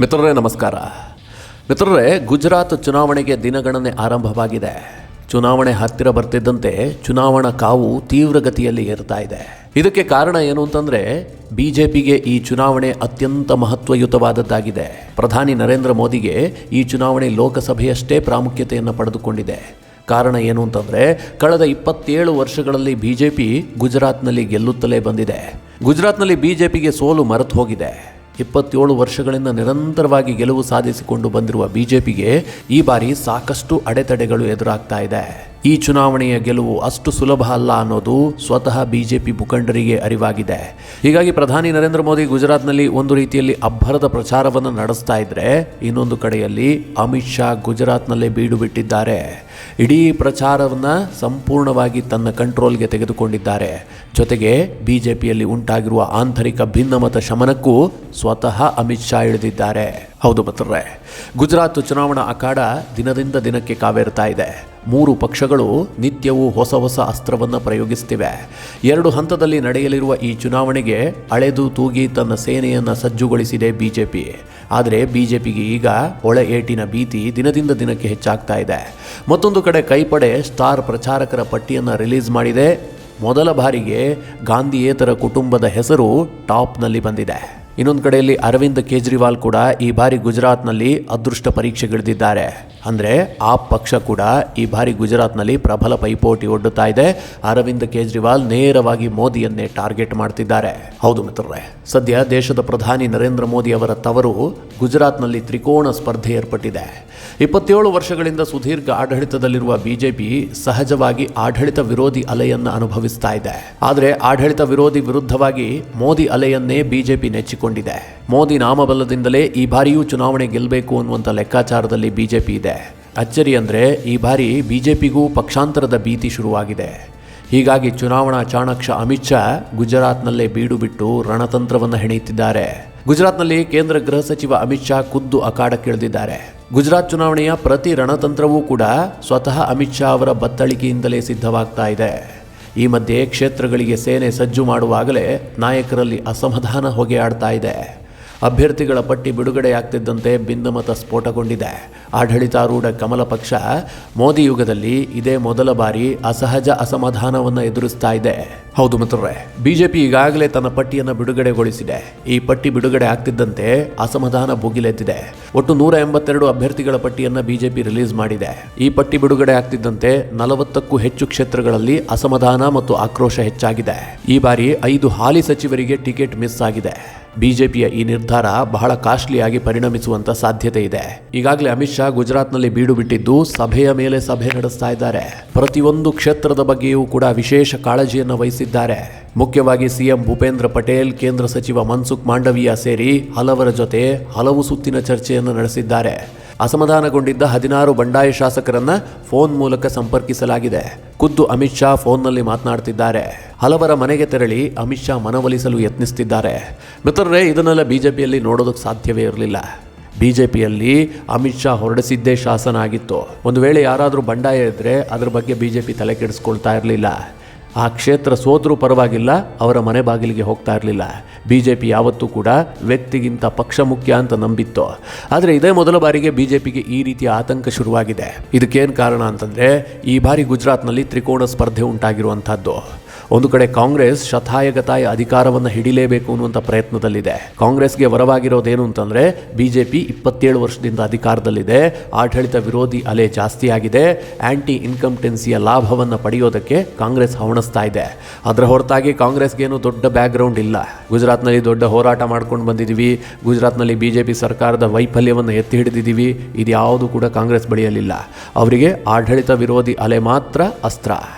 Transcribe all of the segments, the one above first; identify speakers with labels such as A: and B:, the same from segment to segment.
A: ಮಿತ್ರರೇ ನಮಸ್ಕಾರ. ಮಿತ್ರರೇ, ಗುಜರಾತ್ ಚುನಾವಣೆಗೆ ದಿನಗಣನೆ ಆರಂಭವಾಗಿದೆ. ಚುನಾವಣೆ ಹತ್ತಿರ ಬರ್ತಿದ್ದಂತೆ ಚುನಾವಣಾ ಕಾವು ತೀವ್ರಗತಿಯಲ್ಲಿ ಏರ್ತಾ ಇದೆ. ಇದಕ್ಕೆ ಕಾರಣ ಏನು ಅಂತಂದರೆ, ಬಿಜೆಪಿಗೆ ಈ ಚುನಾವಣೆ ಅತ್ಯಂತ ಮಹತ್ವಯುತವಾದದ್ದಾಗಿದೆ. ಪ್ರಧಾನಿ ನರೇಂದ್ರ ಮೋದಿಗೆ ಈ ಚುನಾವಣೆ ಲೋಕಸಭೆಯಷ್ಟೇ ಪ್ರಾಮುಖ್ಯತೆಯನ್ನು ಪಡೆದುಕೊಂಡಿದೆ. ಕಾರಣ ಏನು ಅಂತಂದರೆ, ಕಳೆದ 27 ವರ್ಷಗಳಲ್ಲಿ ಬಿಜೆಪಿ ಗುಜರಾತ್ನಲ್ಲಿ ಗೆಲ್ಲುತ್ತಲೇ ಬಂದಿದೆ. ಗುಜರಾತ್ನಲ್ಲಿ ಬಿಜೆಪಿಗೆ ಸೋಲು ಮರೆತು ಹೋಗಿದೆ. 27 ವರ್ಷಗಳಿಂದ ನಿರಂತರವಾಗಿ ಗೆಲುವು ಸಾಧಿಸಿಕೊಂಡು ಬಂದಿರುವ ಬಿಜೆಪಿಗೆ ಈ ಬಾರಿ ಸಾಕಷ್ಟು ಅಡೆತಡೆಗಳು ಎದುರಾಗ್ತಾ ಇದೆ. ಈ ಚುನಾವಣೆಯ ಗೆಲುವು ಅಷ್ಟು ಸುಲಭ ಅಲ್ಲ ಅನ್ನೋದು ಸ್ವತಃ ಬಿಜೆಪಿ ಮುಖಂಡರಿಗೆ ಅರಿವಾಗಿದೆ. ಹೀಗಾಗಿ ಪ್ರಧಾನಿ ನರೇಂದ್ರ ಮೋದಿ ಗುಜರಾತ್ನಲ್ಲಿ ಒಂದು ರೀತಿಯಲ್ಲಿ ಅಬ್ಬರದ ಪ್ರಚಾರವನ್ನು ನಡೆಸ್ತಾ ಇದ್ರೆ, ಇನ್ನೊಂದು ಕಡೆಯಲ್ಲಿ ಅಮಿತ್ ಶಾ ಗುಜರಾತ್ನಲ್ಲೇ ಬೀಡು ಬಿಟ್ಟಿದ್ದಾರೆ. ಇಡೀ ಪ್ರಚಾರವನ್ನು ಸಂಪೂರ್ಣವಾಗಿ ತನ್ನ ಕಂಟ್ರೋಲ್ಗೆ ತೆಗೆದುಕೊಂಡಿದ್ದಾರೆ. ಜೊತೆಗೆ ಬಿಜೆಪಿಯಲ್ಲಿ ಉಂಟಾಗಿರುವ ಆಂತರಿಕ ಭಿನ್ನಮತ ಶಮನಕ್ಕೂ ಸ್ವತಃ ಅಮಿತ್ ಶಾ ಇಳಿದಿದ್ದಾರೆ. ಹೌದು ಮಿತ್ರರೇ, ಗುಜರಾತ್ ಚುನಾವಣಾ ಅಖಾಡ ದಿನದಿಂದ ದಿನಕ್ಕೆ ಕಾವೇರ್ತಾ ಇದೆ. 3 ಪಕ್ಷಗಳು ನಿತ್ಯವೂ ಹೊಸ ಹೊಸ ಅಸ್ತ್ರವನ್ನು ಪ್ರಯೋಗಿಸ್ತಿವೆ. 2 ಹಂತದಲ್ಲಿ ನಡೆಯಲಿರುವ ಈ ಚುನಾವಣೆಗೆ ಅಳೆದು ತೂಗಿ ತನ್ನ ಸೇನೆಯನ್ನು ಸಜ್ಜುಗೊಳಿಸಿದೆ ಬಿಜೆಪಿ. ಆದರೆ ಬಿಜೆಪಿಗೆ ಈಗ ಒಳ ಏಟಿನ ಭೀತಿ ದಿನದಿಂದ ದಿನಕ್ಕೆ ಹೆಚ್ಚಾಗ್ತಾ ಇದೆ. ಮತ್ತೊಂದು ಕಡೆ ಕೈಪಡೆ ಸ್ಟಾರ್ ಪ್ರಚಾರಕರ ಪಟ್ಟಿಯನ್ನು ರಿಲೀಸ್ ಮಾಡಿದೆ. ಮೊದಲ ಬಾರಿಗೆ ಗಾಂಧಿಯೇತರ ಕುಟುಂಬದ ಹೆಸರು ಟಾಪ್ನಲ್ಲಿ ಬಂದಿದೆ. ಇನ್ನೊಂದು ಕಡೆಯಲ್ಲಿ ಅರವಿಂದ್ ಕೇಜ್ರಿವಾಲ್ ಕೂಡ ಈ ಬಾರಿ ಗುಜರಾತ್ನಲ್ಲಿ ಅದೃಷ್ಟ ಪರೀಕ್ಷೆಗಿಳಿದಿದ್ದಾರೆ. ಅಂದರೆ ಆ ಪಕ್ಷ ಕೂಡ ಈ ಬಾರಿ ಗುಜರಾತ್ನಲ್ಲಿ ಪ್ರಬಲ ಪೈಪೋಟಿ ಒಡ್ಡುತ್ತಾ ಇದೆ. ಅರವಿಂದ್ ಕೇಜ್ರಿವಾಲ್ ನೇರವಾಗಿ ಮೋದಿಯನ್ನೇ ಟಾರ್ಗೆಟ್ ಮಾಡ್ತಿದ್ದಾರೆ. ಹೌದು ಮಿತ್ರರೇ, ಸದ್ಯ ದೇಶದ ಪ್ರಧಾನಿ ನರೇಂದ್ರ ಮೋದಿ ಅವರ ತವರು ಗುಜರಾತ್ನಲ್ಲಿ ತ್ರಿಕೋಣ ಸ್ಪರ್ಧೆ ಏರ್ಪಟ್ಟಿದೆ. 27 ವರ್ಷಗಳಿಂದ ಸುದೀರ್ಘ ಆಡಳಿತದಲ್ಲಿರುವ ಬಿಜೆಪಿ ಸಹಜವಾಗಿ ಆಡಳಿತ ವಿರೋಧಿ ಅಲೆಯನ್ನು ಅನುಭವಿಸ್ತಾ ಇದೆ. ಆದರೆ ಆಡಳಿತ ವಿರೋಧಿ ವಿರುದ್ಧವಾಗಿ ಮೋದಿ ಅಲೆಯನ್ನೇ ಬಿಜೆಪಿ ನೆಚ್ಚಿಕೊಂಡಿದೆ. ಮೋದಿ ನಾಮಬಲದಿಂದಲೇ ಈ ಬಾರಿಯೂ ಚುನಾವಣೆ ಗೆಲ್ಲಬೇಕು ಅನ್ನುವಂಥ ಲೆಕ್ಕಾಚಾರದಲ್ಲಿ ಬಿಜೆಪಿ ಇದೆ. ಅಚ್ಚರಿ ಅಂದರೆ, ಈ ಬಾರಿ ಬಿಜೆಪಿಗೂ ಪಕ್ಷಾಂತರದ ಭೀತಿ ಶುರುವಾಗಿದೆ. ಹೀಗಾಗಿ ಚುನಾವಣಾ ಚಾಣಾಕ್ಷ ಅಮಿತ್ ಶಾ ಗುಜರಾತ್ನಲ್ಲೇ ಬೀಡು ಬಿಟ್ಟು ರಣತಂತ್ರವನ್ನು ಹೆಣೆಯುತ್ತಿದ್ದಾರೆ. ಗುಜರಾತ್ನಲ್ಲಿ ಕೇಂದ್ರ ಗೃಹ ಸಚಿವ ಅಮಿತ್ ಶಾ ಖುದ್ದು ಅಖಾಡಕ್ಕಿಳಿದಿದ್ದಾರೆ. ಗುಜರಾತ್ ಚುನಾವಣೆಯ ಪ್ರತಿ ರಣತಂತ್ರವೂ ಕೂಡ ಸ್ವತಃ ಅಮಿತ್ ಶಾ ಅವರ ಬತ್ತಳಿಕೆಯಿಂದಲೇ ಸಿದ್ಧವಾಗ್ತಾ ಇದೆ. ಈ ಮಧ್ಯೆ ಕ್ಷೇತ್ರಗಳಿಗೆ ಸೇನೆ ಸಜ್ಜು ಮಾಡುವಾಗಲೇ ನಾಯಕರಲ್ಲಿ ಅಸಮಾಧಾನ ಹೊಗೆ ಆಡ್ತಾ ಇದೆ. ಅಭ್ಯರ್ಥಿಗಳ ಪಟ್ಟಿ ಬಿಡುಗಡೆಯಾಗ್ತಿದ್ದಂತೆ ಭಿನ್ನಮತ ಸ್ಫೋಟಗೊಂಡಿದೆ. ಆಡಳಿತಾರೂಢ ಕಮಲ ಪಕ್ಷ ಮೋದಿ ಯುಗದಲ್ಲಿ ಇದೇ ಮೊದಲ ಬಾರಿ ಅಸಹಜ ಅಸಮಾಧಾನವನ್ನು ಎದುರಿಸ್ತಾ ಇದೆ. ಹೌದು ಮಿತ್ರರೇ, ಬಿಜೆಪಿ ಈಗಾಗಲೇ ತನ್ನ ಪಟ್ಟಿಯನ್ನು ಬಿಡುಗಡೆಗೊಳಿಸಿದೆ. ಈ ಪಟ್ಟಿ ಬಿಡುಗಡೆ ಆಗ್ತಿದ್ದಂತೆ ಅಸಮಾಧಾನ ಭುಗಿಲೆದ್ದಿದೆ. ಒಟ್ಟು 182 ಅಭ್ಯರ್ಥಿಗಳ ಪಟ್ಟಿಯನ್ನು ಬಿಜೆಪಿ ರಿಲೀಸ್ ಮಾಡಿದೆ. ಈ ಪಟ್ಟಿ ಬಿಡುಗಡೆ ಆಗ್ತಿದ್ದಂತೆ 40ಕ್ಕೂ ಹೆಚ್ಚು ಕ್ಷೇತ್ರಗಳಲ್ಲಿ ಅಸಮಾಧಾನ ಮತ್ತು ಆಕ್ರೋಶ ಹೆಚ್ಚಾಗಿದೆ. ಈ ಬಾರಿ 5 ಹಾಲಿ ಸಚಿವರಿಗೆ ಟಿಕೆಟ್ ಮಿಸ್ ಆಗಿದೆ. ಬಿಜೆಪಿಯ ಈ ನಿರ್ಧಾರ ಬಹಳ ಕಾಸ್ಟ್ಲಿಯಾಗಿ ಪರಿಣಮಿಸುವಂತ ಸಾಧ್ಯತೆ ಇದೆ. ಈಗಾಗಲೇ ಅಮಿತ್ ಶಾ ಗುಜರಾತ್ನಲ್ಲಿ ಬೀಡು ಬಿಟ್ಟಿದ್ದು ಸಭೆಯ ಮೇಲೆ ಸಭೆ ನಡೆಸ್ತಾ ಇದ್ದಾರೆ. ಪ್ರತಿಯೊಂದು ಕ್ಷೇತ್ರದ ಬಗ್ಗೆಯೂ ಕೂಡ ವಿಶೇಷ ಕಾಳಜಿಯನ್ನು ವಹಿಸಿದ್ದಾರೆ. ಮುಖ್ಯವಾಗಿ ಸಿಎಂ ಭೂಪೇಂದ್ರ ಪಟೇಲ್, ಕೇಂದ್ರ ಸಚಿವ ಮನ್ಸುಖ್ ಮಾಂಡವೀಯ ಸೇರಿ ಹಲವರ ಜೊತೆ ಹಲವು ಸುತ್ತಿನ ಚರ್ಚೆಯನ್ನು ನಡೆಸಿದ್ದಾರೆ. ಅಸಮಾಧಾನಗೊಂಡಿದ್ದ 16 ಬಂಡಾಯ ಶಾಸಕರನ್ನ ಫೋನ್ ಮೂಲಕ ಸಂಪರ್ಕಿಸಲಾಗಿದೆ. ಖುದ್ದು ಅಮಿತ್ ಶಾ ಫೋನ್ನಲ್ಲಿ ಮಾತನಾಡ್ತಿದ್ದಾರೆ. ಹಲವರ ಮನೆಗೆ ತೆರಳಿ ಅಮಿತ್ ಶಾ ಮನವೊಲಿಸಲು ಯತ್ನಿಸುತ್ತಿದ್ದಾರೆ. ಮಿತ್ರರೇ, ಇದನ್ನೆಲ್ಲ ಬಿಜೆಪಿಯಲ್ಲಿ ನೋಡೋದಕ್ಕೆ ಸಾಧ್ಯವೇ ಇರಲಿಲ್ಲ. ಬಿಜೆಪಿಯಲ್ಲಿ ಅಮಿತ್ ಶಾ ಹೊರಡಿಸಿದ್ದೇ ಶಾಸನ ಆಗಿತ್ತು. ಒಂದು ವೇಳೆ ಯಾರಾದರೂ ಬಂಡಾಯ ಇದ್ದರೆ ಅದರ ಬಗ್ಗೆ ಬಿಜೆಪಿ ತಲೆ ಕೆಡಿಸ್ಕೊಳ್ತಾ ಇರಲಿಲ್ಲ. ಆ ಕ್ಷೇತ್ರ ಸೋತರೂ ಪರವಾಗಿಲ್ಲ, ಅವರ ಮನೆ ಬಾಗಿಲಿಗೆ ಹೋಗ್ತಾ ಇರಲಿಲ್ಲ. ಬಿಜೆಪಿ ಯಾವತ್ತೂ ಕೂಡ ವ್ಯಕ್ತಿಗಿಂತ ಪಕ್ಷ ಮುಖ್ಯ ಅಂತ ನಂಬಿತ್ತು. ಆದರೆ ಇದೇ ಮೊದಲ ಬಾರಿಗೆ ಬಿಜೆಪಿಗೆ ಈ ರೀತಿಯ ಆತಂಕ ಶುರುವಾಗಿದೆ. ಇದಕ್ಕೇನು ಕಾರಣ ಅಂತಂದರೆ, ಈ ಬಾರಿ ಗುಜರಾತ್ನಲ್ಲಿ ತ್ರಿಕೋಣ ಸ್ಪರ್ಧೆ ಉಂಟಾಗಿರುವಂಥದ್ದು. ಒಂದು ಕಡೆ ಕಾಂಗ್ರೆಸ್ ಶತಾಯಗತಾಯ ಅಧಿಕಾರವನ್ನು ಹಿಡಿಲೇಬೇಕು ಅನ್ನುವಂಥ ಪ್ರಯತ್ನದಲ್ಲಿದೆ. ಕಾಂಗ್ರೆಸ್ಗೆ ವರವಾಗಿರೋದೇನು ಅಂತಂದರೆ, ಬಿಜೆಪಿ 27 ವರ್ಷದಿಂದ ಅಧಿಕಾರದಲ್ಲಿದೆ. ಆಡಳಿತ ವಿರೋಧಿ ಅಲೆ ಜಾಸ್ತಿ ಆಗಿದೆ. ಆ್ಯಂಟಿ ಇನ್ಕಂಪ್ಟೆನ್ಸಿಯ ಲಾಭವನ್ನು ಪಡೆಯೋದಕ್ಕೆ ಕಾಂಗ್ರೆಸ್ ಹವಣಿಸ್ತಾ ಇದೆ. ಅದರ ಹೊರತಾಗಿ ಕಾಂಗ್ರೆಸ್ಗೇನು ದೊಡ್ಡ ಬ್ಯಾಕ್ಗ್ರೌಂಡ್ ಇಲ್ಲ. ಗುಜರಾತ್ನಲ್ಲಿ ದೊಡ್ಡ ಹೋರಾಟ ಮಾಡ್ಕೊಂಡು ಬಂದಿದ್ದೀವಿ. ಗುಜರಾತ್ನಲ್ಲಿ ಬಿಜೆಪಿ ಸರ್ಕಾರದ ವೈಫಲ್ಯವನ್ನು ಎತ್ತಿ ಹಿಡಿದಿದ್ದೀವಿ. ಇದ್ಯಾವುದು ಕೂಡ ಕಾಂಗ್ರೆಸ್ ಬಳಿಯಲಿಲ್ಲ. ಅವರಿಗೆ ಆಡಳಿತ ವಿರೋಧಿ ಅಲೆ ಮಾತ್ರ ಅಸ್ತ್ರ.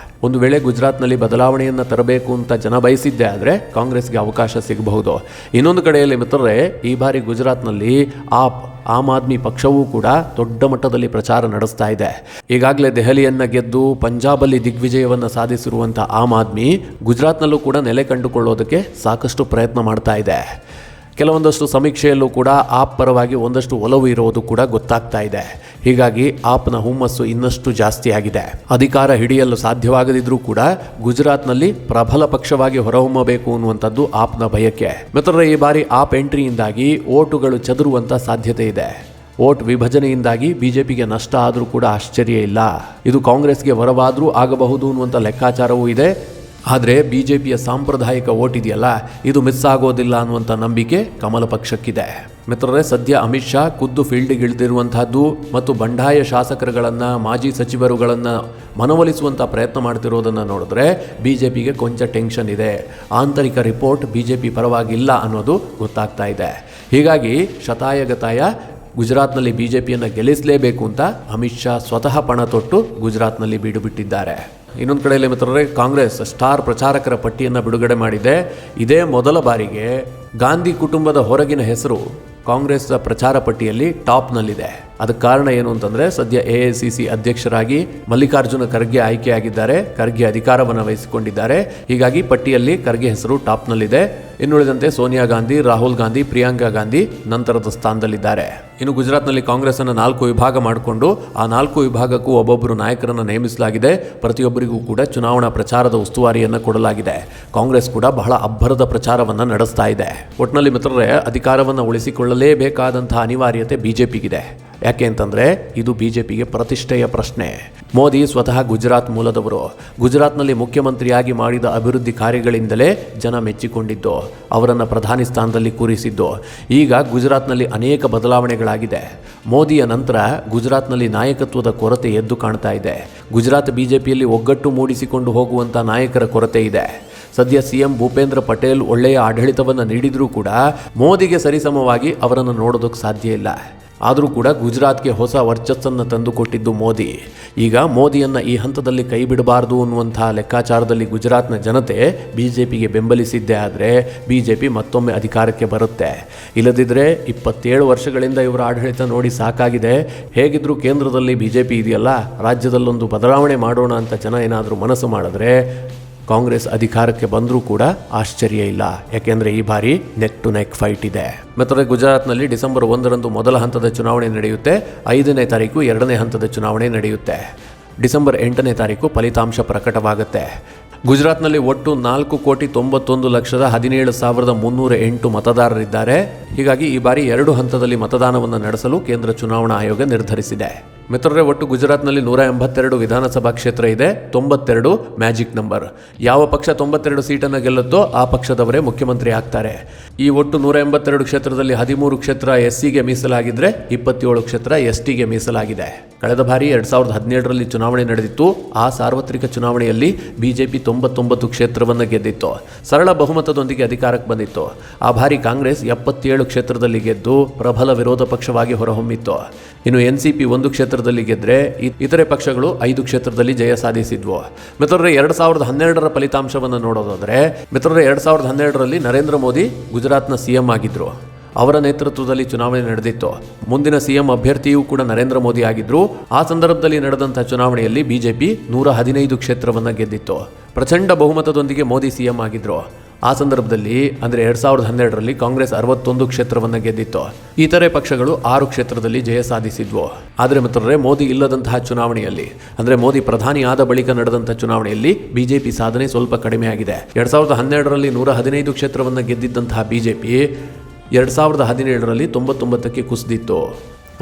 A: ಒಂದು ವೇಳೆ ಗುಜರಾತ್ನಲ್ಲಿ ಬದಲಾವಣೆಯನ್ನು ತರಬೇಕು ಅಂತ ಜನ ಬಯಸಿದ್ದೆ ಆದರೆ ಕಾಂಗ್ರೆಸ್ಗೆ ಅವಕಾಶ ಸಿಗಬಹುದು. ಇನ್ನೊಂದು ಕಡೆಯಲ್ಲಿ ಮಿತ್ರರೇ, ಈ ಬಾರಿ ಗುಜರಾತ್ನಲ್ಲಿ ಆಮ್ ಆದ್ಮಿ ಪಕ್ಷವೂ ಕೂಡ ದೊಡ್ಡ ಮಟ್ಟದಲ್ಲಿ ಪ್ರಚಾರ ನಡೆಸ್ತಾ ಇದೆ. ಈಗಾಗಲೇ ದೆಹಲಿಯನ್ನು ಗೆದ್ದು ಪಂಜಾಬಲ್ಲಿ ದಿಗ್ವಿಜಯವನ್ನು ಸಾಧಿಸಿರುವಂಥ ಆಮ್ ಆದ್ಮಿ ಗುಜರಾತ್ನಲ್ಲೂ ಕೂಡ ನೆಲೆ ಕಂಡುಕೊಳ್ಳೋದಕ್ಕೆ ಸಾಕಷ್ಟು ಪ್ರಯತ್ನ ಮಾಡ್ತಾ ಇದೆ. ಕೆಲವೊಂದಷ್ಟು ಸಮೀಕ್ಷೆಯಲ್ಲೂ ಕೂಡ ಆಪ್ ಪರವಾಗಿ ಒಂದಷ್ಟು ಒಲವು ಇರುವುದು ಕೂಡ ಗೊತ್ತಾಗ್ತಾ ಇದೆ. ಹೀಗಾಗಿ ಆಪ್ನ ಹುಮ್ಮಸ್ಸು ಇನ್ನಷ್ಟು ಜಾಸ್ತಿ ಆಗಿದೆ. ಅಧಿಕಾರ ಹಿಡಿಯಲು ಸಾಧ್ಯವಾಗದಿದ್ರೂ ಕೂಡ ಗುಜರಾತ್ನಲ್ಲಿ ಪ್ರಬಲ ಪಕ್ಷವಾಗಿ ಹೊರಹೊಮ್ಮಬೇಕು ಅನ್ನುವಂಥದ್ದು ಆಪ್ನ ಬಯಕೆ. ಮಿತ್ರರೇ, ಈ ಬಾರಿ ಆಪ್ ಎಂಟ್ರಿಯಿಂದಾಗಿ ಓಟುಗಳು ಚದುರುವಂತ ಸಾಧ್ಯತೆ ಇದೆ. ವೋಟ್ ವಿಭಜನೆಯಿಂದಾಗಿ ಬಿಜೆಪಿಗೆ ನಷ್ಟ ಆದರೂ ಕೂಡ ಆಶ್ಚರ್ಯ ಇಲ್ಲ. ಇದು ಕಾಂಗ್ರೆಸ್ಗೆ ವರವಾದರೂ ಆಗಬಹುದು ಅನ್ನುವಂಥ ಲೆಕ್ಕಾಚಾರವೂ ಇದೆ. ಆದರೆ ಬಿಜೆಪಿಯ ಸಾಂಪ್ರದಾಯಿಕ ವೋಟ್ ಇದೆಯಲ್ಲ, ಇದು ಮಿಸ್ ಆಗೋದಿಲ್ಲ ಅನ್ನುವಂಥ ನಂಬಿಕೆ ಕಮಲ ಪಕ್ಷಕ್ಕಿದೆ. ಮಿತ್ರರೇ, ಸದ್ಯ ಅಮಿತ್ ಶಾ ಖುದ್ದು ಫೀಲ್ಡ್ಗೆ ಇಳಿದಿರುವಂತಹದ್ದು ಮತ್ತು ಬಂಡಾಯ ಶಾಸಕರುಗಳನ್ನು, ಮಾಜಿ ಸಚಿವರುಗಳನ್ನು ಮನವೊಲಿಸುವಂಥ ಪ್ರಯತ್ನ ಮಾಡ್ತಿರೋದನ್ನು ನೋಡಿದ್ರೆ ಬಿಜೆಪಿಗೆ ಕೊಂಚ ಟೆನ್ಷನ್ ಇದೆ. ಆಂತರಿಕ ರಿಪೋರ್ಟ್ ಬಿಜೆಪಿ ಪರವಾಗಿಲ್ಲ ಅನ್ನೋದು ಗೊತ್ತಾಗ್ತಾ ಇದೆ. ಹೀಗಾಗಿ ಶತಾಯಗತಾಯ ಗುಜರಾತ್ನಲ್ಲಿ ಬಿಜೆಪಿಯನ್ನು ಗೆಲ್ಲಿಸಲೇಬೇಕು ಅಂತ ಅಮಿತ್ ಶಾ ಸ್ವತಃ ಪಣ ತೊಟ್ಟು ಗುಜರಾತ್ನಲ್ಲಿ ಬೀಡು ಬಿಟ್ಟಿದ್ದಾರೆ. ಇನ್ನೊಂದು ಕಡೆಯಲ್ಲಿ ಮಿತ್ರರೇ, ಕಾಂಗ್ರೆಸ್ ಸ್ಟಾರ್ ಪ್ರಚಾರಕರ ಪಟ್ಟಿಯನ್ನು ಬಿಡುಗಡೆ ಮಾಡಿದೆ. ಇದೇ ಮೊದಲ ಬಾರಿಗೆ ಗಾಂಧಿ ಕುಟುಂಬದ ಹೊರಗಿನ ಹೆಸರು ಕಾಂಗ್ರೆಸ್ ಪ್ರಚಾರ ಪಟ್ಟಿಯಲ್ಲಿ ಟಾಪ್ನಲ್ಲಿದೆ. ಅದಕ್ಕೆ ಕಾರಣ ಏನು ಅಂತಂದರೆ, ಸದ್ಯ AICC ಅಧ್ಯಕ್ಷರಾಗಿ ಮಲ್ಲಿಕಾರ್ಜುನ ಖರ್ಗೆ ಆಯ್ಕೆಯಾಗಿದ್ದಾರೆ. ಖರ್ಗೆ ಅಧಿಕಾರವನ್ನು ವಹಿಸಿಕೊಂಡಿದ್ದಾರೆ. ಹೀಗಾಗಿ ಪಟ್ಟಿಯಲ್ಲಿ ಖರ್ಗೆ ಹೆಸರು ಟಾಪ್ನಲ್ಲಿದೆ. ಇನ್ನುಳಿದಂತೆ ಸೋನಿಯಾ ಗಾಂಧಿ, ರಾಹುಲ್ ಗಾಂಧಿ, ಪ್ರಿಯಾಂಕಾ ಗಾಂಧಿ ನಂತರದ ಸ್ಥಾನದಲ್ಲಿದ್ದಾರೆ. ಇನ್ನು ಗುಜರಾತ್ನಲ್ಲಿ ಕಾಂಗ್ರೆಸ್ ಅನ್ನು 4 ವಿಭಾಗ ಮಾಡಿಕೊಂಡು ಆ 4 ವಿಭಾಗಕ್ಕೂ ಒಬ್ಬೊಬ್ಬರು ನಾಯಕರನ್ನು ನೇಮಿಸಲಾಗಿದೆ. ಪ್ರತಿಯೊಬ್ಬರಿಗೂ ಕೂಡ ಚುನಾವಣಾ ಪ್ರಚಾರದ ಉಸ್ತುವಾರಿಯನ್ನು ಕೊಡಲಾಗಿದೆ. ಕಾಂಗ್ರೆಸ್ ಕೂಡ ಬಹಳ ಅಬ್ಬರದ ಪ್ರಚಾರವನ್ನು ನಡೆಸ್ತಾ ಇದೆ. ಒಟ್ಟಿನಲ್ಲಿ ಮಿತ್ರರೇ, ಅಧಿಕಾರವನ್ನು ಉಳಿಸಿಕೊಳ್ಳಲೇಬೇಕಾದಂತಹ ಅನಿವಾರ್ಯತೆ ಬಿಜೆಪಿಗಿದೆ. ಯಾಕೆ ಅಂತಂದರೆ ಇದು ಬಿಜೆಪಿಗೆ ಪ್ರತಿಷ್ಠೆಯ ಪ್ರಶ್ನೆ. ಮೋದಿ ಸ್ವತಃ ಗುಜರಾತ್ ಮೂಲದವರು. ಗುಜರಾತ್ನಲ್ಲಿ ಮುಖ್ಯಮಂತ್ರಿಯಾಗಿ ಮಾಡಿದ ಅಭಿವೃದ್ಧಿ ಕಾರ್ಯಗಳಿಂದಲೇ ಜನ ಮೆಚ್ಚಿಕೊಂಡಿದ್ದು, ಅವರನ್ನು ಪ್ರಧಾನಿ ಸ್ಥಾನದಲ್ಲಿ ಕೂರಿಸಿದ್ದು. ಈಗ ಗುಜರಾತ್ನಲ್ಲಿ ಅನೇಕ ಬದಲಾವಣೆಗಳಾಗಿದೆ. ಮೋದಿಯ ನಂತರ ಗುಜರಾತ್ನಲ್ಲಿ ನಾಯಕತ್ವದ ಕೊರತೆ ಎದ್ದು ಕಾಣ್ತಾ ಇದೆ. ಗುಜರಾತ್ ಬಿಜೆಪಿಯಲ್ಲಿ ಒಗ್ಗಟ್ಟು ಮೂಡಿಸಿಕೊಂಡು ಹೋಗುವಂಥ ನಾಯಕರ ಕೊರತೆ ಇದೆ. ಸದ್ಯ CM ಭೂಪೇಂದ್ರ ಪಟೇಲ್ ಒಳ್ಳೆಯ ಆಡಳಿತವನ್ನು ನೀಡಿದರೂ ಕೂಡ ಮೋದಿಗೆ ಸರಿಸಮವಾಗಿ ಅವರನ್ನು ನೋಡೋದಕ್ಕೆ ಸಾಧ್ಯ ಇಲ್ಲ. ಆದರೂ ಕೂಡ ಗುಜರಾತ್ಗೆ ಹೊಸ ವರ್ಚಸ್ಸನ್ನು ತಂದುಕೊಟ್ಟಿದ್ದು ಮೋದಿ. ಈಗ ಮೋದಿಯನ್ನು ಈ ಹಂತದಲ್ಲಿ ಕೈ ಬಿಡಬಾರ್ದು ಅನ್ನುವಂಥ ಲೆಕ್ಕಾಚಾರದಲ್ಲಿ ಗುಜರಾತ್ನ ಜನತೆ ಬಿಜೆಪಿಗೆ ಬೆಂಬಲಿಸಿದ್ದೇ ಆದರೆ ಬಿಜೆಪಿ ಮತ್ತೊಮ್ಮೆ ಅಧಿಕಾರಕ್ಕೆ ಬರುತ್ತೆ. ಇಲ್ಲದಿದ್ದರೆ 27 ವರ್ಷಗಳಿಂದ ಇವರ ಆಡಳಿತ ನೋಡಿ ಸಾಕಾಗಿದೆ. ಹೇಗಿದ್ದರೂ ಕೇಂದ್ರದಲ್ಲಿ ಬಿಜೆಪಿ ಇದೆಯಲ್ಲ, ರಾಜ್ಯದಲ್ಲೊಂದು ಬದಲಾವಣೆ ಮಾಡೋಣ ಅಂತ ಜನ ಏನಾದರೂ ಮನಸ್ಸು ಮಾಡಿದ್ರೆ ಕಾಂಗ್ರೆಸ್ ಅಧಿಕಾರಕ್ಕೆ ಬಂದರೂ ಕೂಡ ಆಶ್ಚರ್ಯ ಇಲ್ಲ. ಯಾಕೆಂದರೆ ಈ ಬಾರಿ ನೆಕ್ ಟು ನೆಕ್ ಫೈಟ್ ಇದೆ. ಮತ್ತು ಗುಜರಾತ್ನಲ್ಲಿ ಡಿಸೆಂಬರ್ 1ರಂದು ಮೊದಲ ಹಂತದ ಚುನಾವಣೆ ನಡೆಯುತ್ತೆ. 5ನೇ ತಾರೀಕು 2ನೇ ಹಂತದ ಚುನಾವಣೆ ನಡೆಯುತ್ತೆ. ಡಿಸೆಂಬರ್ 8ನೇ ತಾರೀಕು ಫಲಿತಾಂಶ ಪ್ರಕಟವಾಗುತ್ತೆ. ಗುಜರಾತ್ನಲ್ಲಿ ಒಟ್ಟು 4,91,17,308 ಮತದಾರರಿದ್ದಾರೆ. ಹೀಗಾಗಿ ಈ ಬಾರಿ 2 ಹಂತದಲ್ಲಿ ಮತದಾನವನ್ನು ನಡೆಸಲು ಕೇಂದ್ರ ಚುನಾವಣಾ ಆಯೋಗ ನಿರ್ಧರಿಸಿದೆ. ಮಿತ್ರರೇ, ಒಟ್ಟು ಗುಜರಾತ್ನಲ್ಲಿ 182 ವಿಧಾನಸಭಾ ಕ್ಷೇತ್ರ ಇದೆ. 92 ಮ್ಯಾಜಿಕ್ ನಂಬರ್. ಯಾವ ಪಕ್ಷ 92 ಸೀಟನ್ನು ಗೆಲ್ಲುತ್ತೋ ಆ ಪಕ್ಷದವರೇ ಮುಖ್ಯಮಂತ್ರಿ ಆಗ್ತಾರೆ. ಈ ಒಟ್ಟು 182 ಕ್ಷೇತ್ರದಲ್ಲಿ 13 ಕ್ಷೇತ್ರ SCಗೆ ಮೀಸಲಾಗಿದ್ದರೆ 27 ಕ್ಷೇತ್ರ STಗೆ ಮೀಸಲಾಗಿದೆ. ಕಳೆದ ಬಾರಿ 2017ರಲ್ಲಿ ಚುನಾವಣೆ ನಡೆದಿತ್ತು. ಆ ಸಾರ್ವತ್ರಿಕ ಚುನಾವಣೆಯಲ್ಲಿ ಬಿಜೆಪಿ 99 ಕ್ಷೇತ್ರವನ್ನು ಗೆದ್ದಿತ್ತು. ಸರಳ ಬಹುಮತದೊಂದಿಗೆ ಅಧಿಕಾರಕ್ಕೆ ಬಂದಿತ್ತು. ಆ ಬಾರಿ ಕಾಂಗ್ರೆಸ್ 77 ಕ್ಷೇತ್ರದಲ್ಲಿ ಗೆದ್ದು ಪ್ರಬಲ ವಿರೋಧ ಪಕ್ಷವಾಗಿ ಹೊರಹೊಮ್ಮಿತ್ತು. ಇನ್ನು NCP 1 ಕ್ಷೇತ್ರದಲ್ಲಿ ಗೆದ್ದರೆ ಇತರೆ ಪಕ್ಷಗಳು 5 ಕ್ಷೇತ್ರದಲ್ಲಿ ಜಯ ಸಾಧಿಸಿದ್ವು. ಮಿತ್ರರೇ, 2012ರ ಫಲಿತಾಂಶವನ್ನು ನೋಡೋದಾದರೆ, ಮಿತ್ರರೇ 2012ರಲ್ಲಿ ನರೇಂದ್ರ ಮೋದಿ ಗುಜರಾತ್ನ CM ಆಗಿದ್ರು. ಅವರ ನೇತೃತ್ವದಲ್ಲಿ ಚುನಾವಣೆ ನಡೆದಿತ್ತು. ಮುಂದಿನ CM ಅಭ್ಯರ್ಥಿಯೂ ಕೂಡ ನರೇಂದ್ರ ಮೋದಿ ಆಗಿದ್ರು. ಆ ಸಂದರ್ಭದಲ್ಲಿ ನಡೆದಂಥ ಚುನಾವಣೆಯಲ್ಲಿ ಬಿಜೆಪಿ 115 ಕ್ಷೇತ್ರವನ್ನು ಗೆದ್ದಿತ್ತು. ಪ್ರಚಂಡ ಬಹುಮತದೊಂದಿಗೆ ಮೋದಿ CM ಆಗಿದ್ರು. ಆ ಸಂದರ್ಭದಲ್ಲಿ ಅಂದರೆ 2012ರಲ್ಲಿ ಕಾಂಗ್ರೆಸ್ 61 ಕ್ಷೇತ್ರವನ್ನು ಗೆದ್ದಿತ್ತು. ಇತರೆ ಪಕ್ಷಗಳು 6 ಕ್ಷೇತ್ರದಲ್ಲಿ ಜಯ ಸಾಧಿಸಿದ್ವು. ಆದರೆ ಮಿತ್ರರೇ, ಮೋದಿ ಇಲ್ಲದಂತಹ ಚುನಾವಣೆಯಲ್ಲಿ ಅಂದರೆ ಮೋದಿ ಪ್ರಧಾನಿ ಆದ ಬಳಿಕ ನಡೆದಂಥ ಚುನಾವಣೆಯಲ್ಲಿ ಬಿಜೆಪಿ ಸಾಧನೆ ಸ್ವಲ್ಪ ಕಡಿಮೆಯಾಗಿದೆ. 2012ರಲ್ಲಿ 115 ಕ್ಷೇತ್ರವನ್ನು ಗೆದ್ದಿದ್ದಂತಹ ಬಿಜೆಪಿ 2017ರಲ್ಲಿ 99ಕ್ಕೆ ಕುಸಿದಿತ್ತು.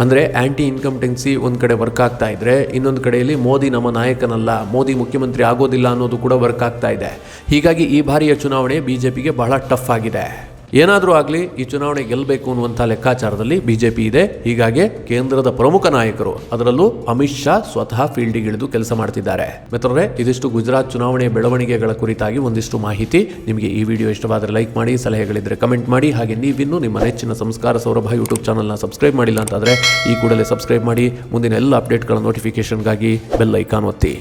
A: ಅಂದರೆ ಆ್ಯಂಟಿ ಇನ್ಕಂಟೆನ್ಸಿ ಒಂದು ಕಡೆ ವರ್ಕ್ ಆಗ್ತಾ ಇದ್ರೆ, ಇನ್ನೊಂದು ಕಡೆಯಲ್ಲಿ ಮೋದಿ ನಮ್ಮ ನಾಯಕನಲ್ಲ, ಮೋದಿ ಮುಖ್ಯಮಂತ್ರಿ ಆಗೋದಿಲ್ಲ ಅನ್ನೋದು ಕೂಡ ವರ್ಕ್ ಆಗ್ತಾ ಇದೆ. ಹೀಗಾಗಿ ಈ ಬಾರಿಯ ಚುನಾವಣೆ ಬಿಜೆಪಿಗೆ ಬಹಳ ಟಫ್ ಆಗಿದೆ. ಏನಾದರೂ ಆಗಲಿ ಈ ಚುನಾವಣೆ ಗೆಲ್ಲಬೇಕು ಅನ್ನುವಂಥ ಲೆಕ್ಕಾಚಾರದಲ್ಲಿ ಬಿಜೆಪಿ ಇದೆ. ಹೀಗಾಗಿ ಕೇಂದ್ರದ ಪ್ರಮುಖ ನಾಯಕರು, ಅದರಲ್ಲೂ ಅಮಿತ್ ಶಾ ಸ್ವತಃ ಫೀಲ್ಡಿಗೆ ಇಳಿದು ಕೆಲಸ ಮಾಡ್ತಿದ್ದಾರೆ. ಮಿತ್ರರೇ, ಇದಿಷ್ಟು ಗುಜರಾತ್ ಚುನಾವಣೆಯ ಬೆಳವಣಿಗೆಗಳ ಕುರಿತಾಗಿ ಒಂದಿಷ್ಟು ಮಾಹಿತಿ. ನಿಮಗೆ ಈ ವಿಡಿಯೋ ಇಷ್ಟವಾದರೆ ಲೈಕ್ ಮಾಡಿ, ಸಲಹೆಗಳಿದ್ದರೆ ಕಮೆಂಟ್ ಮಾಡಿ. ಹಾಗೆ ನೀವಿನ್ನೂ ನಿಮ್ಮ ನೆಚ್ಚಿನ ಸಂಸ್ಕಾರ ಸೌರಭ ಯೂಟ್ಯೂಬ್ ಚಾನಲ್ನ ಸಬ್ಸ್ಕ್ರೈಬ್ ಮಾಡಿಲ್ಲ ಅಂತಾದರೆ ಈ ಕೂಡಲೇ ಸಬ್ಸ್ಕ್ರೈಬ್ ಮಾಡಿ. ಮುಂದಿನ ಎಲ್ಲ ಅಪ್ಡೇಟ್ಗಳ ನೋಟಿಫಿಕೇಷನ್ಗಾಗಿ ಬೆಲ್ ಐಕಾನ್ ಒತ್ತಿ.